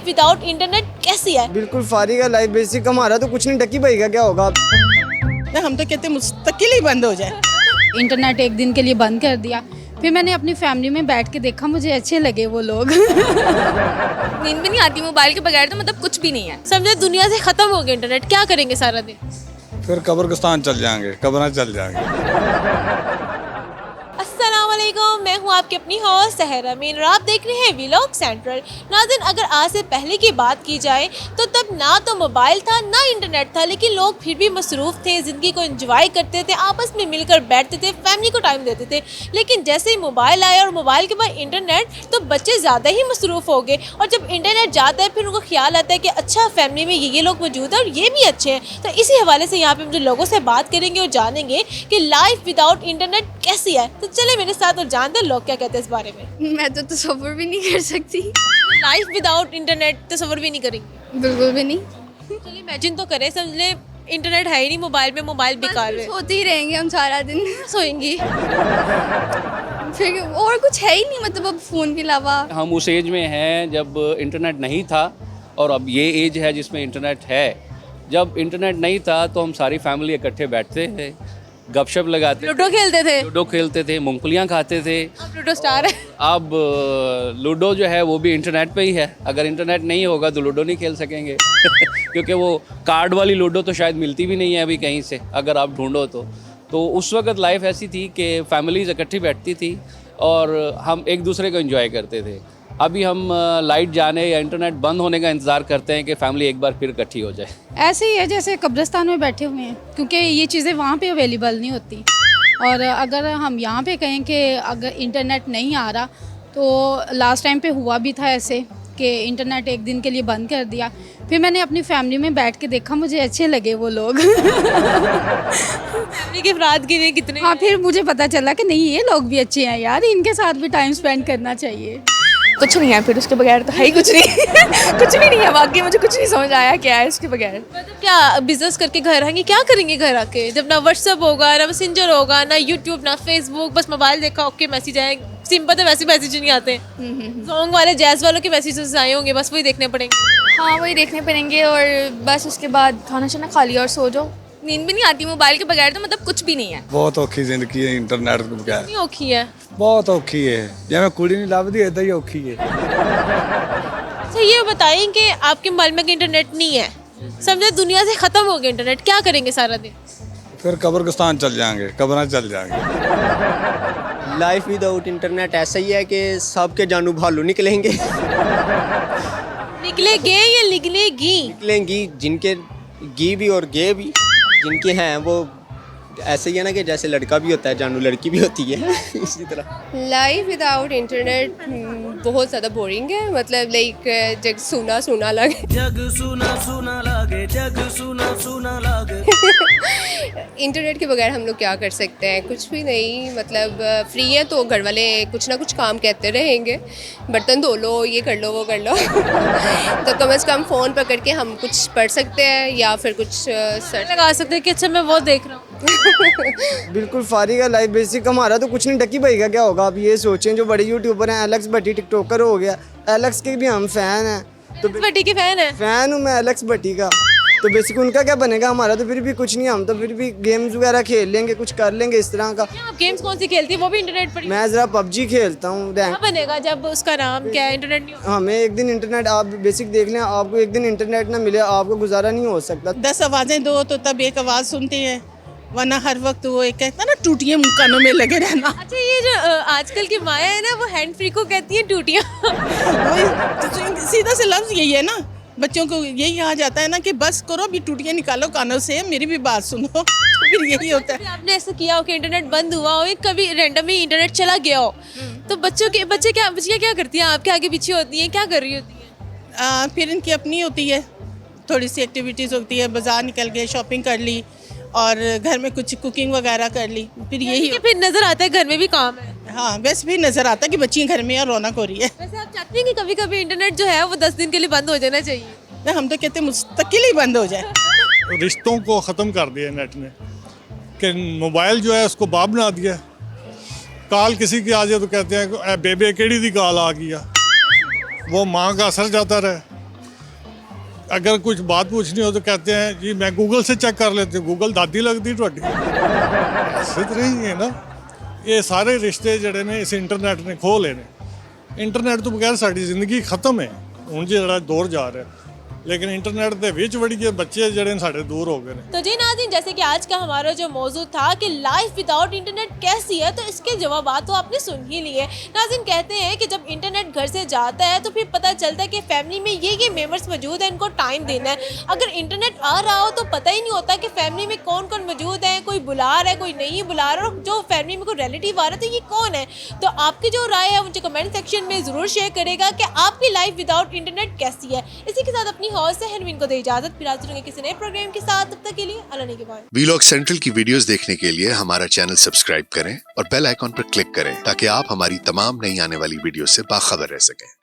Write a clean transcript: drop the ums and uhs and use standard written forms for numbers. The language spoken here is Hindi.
लाइफ विदाउट इंटरनेट कैसी है? बिल्कुल फारिग है लाइफ, बेसिक हमारा तो कुछ नहीं, टक्की भाई का क्या होगा? हम तो कहते मुस्तकिल ही बंद हो जाए। इंटरनेट एक दिन के लिए बंद कर दिया, फिर मैंने अपनी फैमिली में बैठ के देखा, मुझे अच्छे लगे वो लोग। नींद भी नहीं आती मोबाइल के बगैर, तो मतलब कुछ भी नहीं है। समझे दुनिया से खत्म हो गया इंटरनेट, क्या करेंगे सारा दिन? फिर कब्रिस्तान चल जाएंगे, कब्रें चल जाएंगे। अस्सलामुअलैकुम, मैं हूँ आपकी अपनी होस्ट सहर अमीन और आप देख रहे हैं व्लॉग सेंट्रल। नाज़रीन, अगर आज से पहले की बात की जाए तो तब ना तो मोबाइल था ना इंटरनेट था, लेकिन लोग फिर भी मसरूफ़ थे, ज़िंदगी को एंजॉय करते थे, आपस में मिलकर बैठते थे, फैमिली को टाइम देते थे। लेकिन जैसे ही मोबाइल आया और मोबाइल के बाद इंटरनेट, तो बच्चे ज़्यादा ही मसरूफ़ हो गए। और जब इंटरनेट जाता है फिर उनको ख्याल आता है कि अच्छा फैमिली में ये लोग मौजूद है और ये भी अच्छे हैं। तो इसी हवाले से यहाँ पर मुझे लोगों से बात करेंगे और जानेंगे कि लाइफ विदाउट इंटरनेट कैसी है। तो चले मेरे साथ और जानते हैं लोग क्या कहते हैं इस बारे में। मैं तो तसव्वुर भी नहीं कर सकती। लाइफ विदाउट इंटरनेट तस्वर भी नहीं करेंगे? बिल्कुल भी नहीं। चलिए इमेजिन तो करें, समझ ले इंटरनेट है ही नहीं मोबाइल में, मोबाइल बेकार है, सोते ही रहेंगे हम सारा दिन। सोएंगी। फिर और कुछ है ही नहीं, मतलब अब फ़ोन के अलावा। हम उस एज में हैं जब इंटरनेट नहीं था, और अब ये एज है जिसमें इंटरनेट है। जब इंटरनेट नहीं था तो हम सारी फैमिली इकट्ठे बैठते थे, गपशप लगाते, लूडो खेलते थे। लूडो खेलते थे, मूंगफलियाँ खाते थे। अब लूडो स्टार है। अब लूडो जो है वो भी इंटरनेट पे ही है। अगर इंटरनेट नहीं होगा तो लूडो नहीं खेल सकेंगे। क्योंकि वो कार्ड वाली लूडो तो शायद मिलती भी नहीं है अभी कहीं से, अगर आप ढूंढो तो उस वक्त लाइफ ऐसी थी कि फैमिलीज इकट्ठी बैठती थी और हम एक दूसरे को एंजॉय करते थे। अभी हम लाइट जाने या इंटरनेट बंद होने का इंतज़ार करते हैं कि फैमिली एक बार फिर इकट्ठी हो जाए। ऐसे ही है जैसे कब्रिस्तान में बैठे हुए हैं, क्योंकि ये चीज़ें वहाँ पे अवेलेबल नहीं होती। और अगर हम यहाँ पे कहें कि अगर इंटरनेट नहीं आ रहा, तो लास्ट टाइम पे हुआ भी था ऐसे कि इंटरनेट एक दिन के लिए बंद कर दिया, फिर मैंने अपनी फैमिली में बैठ के देखा, मुझे अच्छे लगे वो लोग। फैमिली के अफराद के लिए कितने? हाँ, फिर मुझे पता चला कि नहीं, ये लोग भी अच्छे हैं यार, इनके साथ भी टाइम स्पेंड करना चाहिए। कुछ नहीं है, फिर उसके बगैर तो है ही कुछ नहीं। कुछ भी नहीं है, वाकई मुझे कुछ नहीं समझ आया क्या है इसके बगैर। मतलब क्या बिजनेस करके घर आएंगे, क्या करेंगे घर आके, जब ना व्हाट्सअप होगा, ना मैसेंजर होगा, ना यूट्यूब, ना फेसबुक, बस मोबाइल देखा, ओके मैसेज आए, सिंपल है, वैसे मैसेज नहीं आते। सॉन्ग वाले जैज़ वालों के मैसेजेस आए होंगे, बस वही देखने पड़ेंगे। हाँ, वही देखने पड़ेंगे और बस उसके बाद खाना शाना खा लिया और सो जाओ। नींद भी नहीं आती मोबाइल के बगैर, तो मतलब कुछ भी नहीं है। बहुत औखी जिंदगी है इंटरनेट के बगैर, कितनी औखी है। बहुत औखी है। जिवें कुड़ी नहीं लभदी इदां ही औखी है। अच्छा ये बताएं कि आपके मोबाइल में इंटरनेट नहीं है, समझे दुनिया से खत्म हो गया इंटरनेट, क्या करेंगे सारा दिन? फिर कब्रिस्तान चल जाएंगे, कब्रें चल जाएंगे। लाइफ विदाउट इंटरनेट ऐसा ही है कि सबके जानू भालू निकलेंगे। निकलेगे या निकलेगी? निकलेंगी, जिनके गी भी और गे भी, जिनके हैं वो ऐसे ही है ना कि जैसे लड़का भी होता है जानू लड़की भी होती है, इसी तरह। लाइफ विदाउट इंटरनेट बहुत ज़्यादा बोरिंग है, मतलब लाइक जग सुना सुना लगे। जग सुना सुना लागे, जग सुना सुना लागे। इंटरनेट के बगैर हम लोग क्या कर सकते हैं? कुछ भी नहीं, मतलब फ्री है तो घर वाले कुछ ना कुछ काम कहते रहेंगे, बर्तन धो लो, ये कर लो, वो कर लो। तो कम से कम फ़ोन पकड़ के हम कुछ पढ़ सकते हैं या फिर कुछ सर्च लगा सकते हैं कि अच्छा मैं वो देख रहा हूँ। बिल्कुल फारिग है लाइफ, बेसिक हमारा तो कुछ नहीं, टक्की भाई का क्या होगा? आप ये सोचें जो बड़े यूट्यूबर हैं, एलेक्स भट्टी टिकटॉकर हो गया, एलेक्स के भी हम फ़ैन हैं। तो भट्टी के फैन है? फ़ैन हूँ मैं एलेक्स भट्टी का। तो बेसिक उनका क्या बनेगा, हमारा तो फिर भी कुछ नहीं, हम तो फिर भी गेम्स वगैरह खेल लेंगे, कुछ कर लेंगे इस तरह का। आप गेम्स कौन सी खेलती है, वो भी इंटरनेट पर? मैं ज़रा पबजी खेलता हूँ। क्या बनेगा जब उसका नाम क्या है, इंटरनेट नहीं होगा? हमें एक दिन इंटरनेट, आप बेसिक देख लें, आपको एक दिन इंटरनेट ना मिले आपको गुजारा नहीं हो सकता। 10 आवाज़ें दो तो तब एक आवाज़ सुनते हैं, वरना हर वक्त वो एक कहता है ना टूटियाँ कानों में लगे रहना। अच्छा ये जो आजकल की माया है ना, वो हैंड फ्री को कहती है टूटियाँ। वही तो सीधा से लफ्ज़ यही है ना, बच्चों को यही कहा जाता है ना कि बस करो, अभी टूटियाँ निकालो कानों से, मेरी भी बात सुनो। तो फिर यही होता है। आपने ऐसा किया हो कि इंटरनेट बंद हुआ हो, कभी रैंडमली इंटरनेट चला गया हो, तो बच्चियाँ क्या करती हैं, आपके आगे पीछे होती हैं, क्या कर रही होती हैं? फिर इनकी अपनी होती है, थोड़ी सी एक्टिविटीज़ होती है, बाज़ार निकल गए, शॉपिंग कर ली और घर में कुछ कुकिंग वगैरह कर ली। फिर यही फिर नज़र आता है घर में भी काम है। हाँ, वैसे भी नज़र आता है कि बच्चियाँ घर में और रौनक हो रही है। वैसे आप चाहते हैं कि कभी कभी इंटरनेट जो है वो 10 दिन के लिए बंद हो जाना चाहिए? हम तो कहते मुस्तकिल ही बंद हो जाए। रिश्तों को ख़त्म कर दिया नेट ने, कि मोबाइल जो है उसको बाप बना दिया। कॉल किसी की आ जाए तो कहते हैं बेबे केड़ी दी कॉल आ गई, वो माँ का असर जाता रहे, अगर कुछ बात पूछनी हो तो कहते हैं जी मैं गूगल से चेक कर लेती हूँ, गूगल दादी लगती ਤੁਹਾਡੀ ऐसे तो नहीं है ना। ये सारे रिश्ते ਜਿਹੜੇ ਨੇ ਇਸ ਇੰਟਰਨੈਟ ਨੇ ਖੋਹ ਲਏ ਨੇ। ਇੰਟਰਨੈਟ ਤੋਂ ਬਗੈਰ ਸਾਡੀ ਜ਼ਿੰਦਗੀ ਖਤਮ ਹੈ ਹੁਣ ਜਿਹੜਾ ਦੌਰ ਜਾ ਰਿਹਾ। लेकिन इंटरनेट के विच वड़ी के बच्चे जड़े साढ़े दूर हो गए। तो जी नाज़रीन, जैसे कि आज का हमारा जो मौजू था कि लाइफ विदाउट इंटरनेट कैसी है, तो इसके जवाब तो आपने सुन ही लिए। नाज़रीन कहते हैं कि जब इंटरनेट घर से जाता है तो फिर पता चलता है कि फैमिली में ये मेंबर्स मौजूद हैं, इनको टाइम देना है। अगर इंटरनेट आ रहा हो तो पता ही नहीं होता कि फैमिली में कौन कौन मौजूद है, कोई बुला रहा है कोई नहीं बुला रहा, और जो फैमिली में कोई रिलेटिव आ रहा है तो ये कौन है। तो आपकी जो राय है मुझे कमेंट सेक्शन में ज़रूर शेयर करेगा कि आपकी लाइफ विदाउट इंटरनेट कैसी है। इसी के साथ अपनी हॉस्ट से हरवीन को दे इजाजत, फिर हाजिर होंगे किसी नए प्रोग्राम के साथ। तब तक के लिए अल्लाह ने के बाद। वीलॉग सेंट्रल की वीडियोस देखने के लिए हमारा चैनल सब्सक्राइब करें और बेल आइकॉन पर क्लिक करें ताकि आप हमारी तमाम नई आने वाली वीडियो से बाखबर रह सकें।